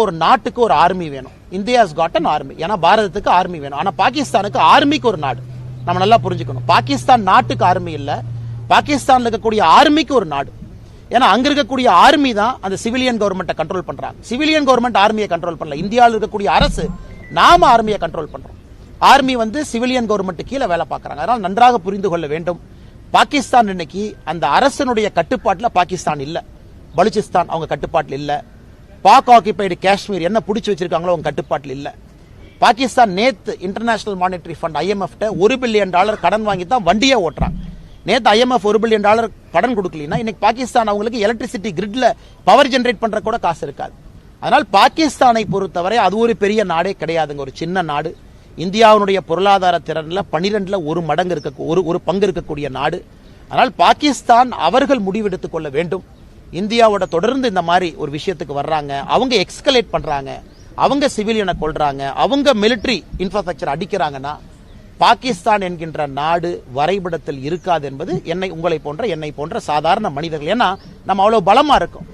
ஒரு நாட்டுக்கு ஒரு ஆர்மி வேணும். India has got an army. ஏன்னா பாரதத்துக்கு ஆர்மி வேணும். ஆனா பாகிஸ்தானுக்கு ஆர்மிக்கு ஒரு நாடு. நம்ம நல்லா புரிஞ்சுக்கணும். பாகிஸ்தான் நாட்டுக்கு ஆர்மி இல்ல, பாகிஸ்தான்ல இருக்கக்கூடிய ஆர்மிக்கு ஒரு நாடு. ஏன்னா அங்க இருக்கக்கூடிய ஆர்மி தான் அந்த சிவிலியன் கவர்மெண்ட்டை கண்ட்ரோல் பண்றாங்க. சிவிலியன் கவர்மெண்ட் ஆர்மியை கண்ட்ரோல் பண்ணல. இந்தியாவில் இருக்கக்கூடிய அரசு நாம ஆர்மியை கண்ட்ரோல் பண்றோம். ஆர்மி சிவிலியன் கவர்மெண்ட் கீழே வேலை பார்க்கறாங்க. அதனால நன்றாக புரிந்து கொள்ள வேண்டும். பாகிஸ்தான் இன்னைக்கு அந்த அரசனுடைய கட்டுப்பாட்டில் பாகிஸ்தான் இல்ல. பலுச்சிஸ்தான் அவங்க கட்டுப்பாட்டில் இல்ல. பாக் ஆக்கிபைடு காஷ்மீர் என்ன பிடிச்சி வச்சிருக்காங்களோ அவங்க கட்டுப்பாட்டில் இல்ல. பாகிஸ்தான் நேத்து international monetary fund IMF $1 billion கடன் வாங்கி தான் வண்டியே ஓட்டுறாங்க. நேத்து IMF $1 பில்லியன் கடன் கொடுக்கலனா இன்னைக்கு பாகிஸ்தான் அவங்களுக்கு எலக்ட்ரிசிட்டி கிரிட்ல பவர் ஜெனரேட் பண்ற கூட காசு இருக்காது. அதனால் பாகிஸ்தானை பொறுத்தவரை அது ஒரு பெரிய நாடே கிடையாதுங்க. ஒரு சின்ன நாடு. இந்தியாவுடைய பொருளாதார திறன்ல 12ல ஒரு மடங்கு ஒரு பங்கு இருக்கக்கூடிய நாடு. அதனால் பாகிஸ்தான் அவர்கள் முடிவெடுத்துக் கொள்ள வேண்டும். இந்தியாவோட தொடர்ந்து இந்த மாதிரி ஒரு விஷயத்துக்கு வர்றாங்க, அவங்க எக்ஸ்கலேட் பண்றாங்க, அவங்க சிவிலியனை கொள்றாங்க, அவங்க மிலிட்டரி இன்ஃப்ராஸ்ட்ரக்சர் அடிக்கிறாங்கன்னா பாகிஸ்தான் என்கின்ற நாடு வரைபடத்தில் இருக்காது என்பது என்னை போன்ற சாதாரண மனிதர்கள். ஏன்னா நம்ம அவ்வளவு பலமா இருக்கும்.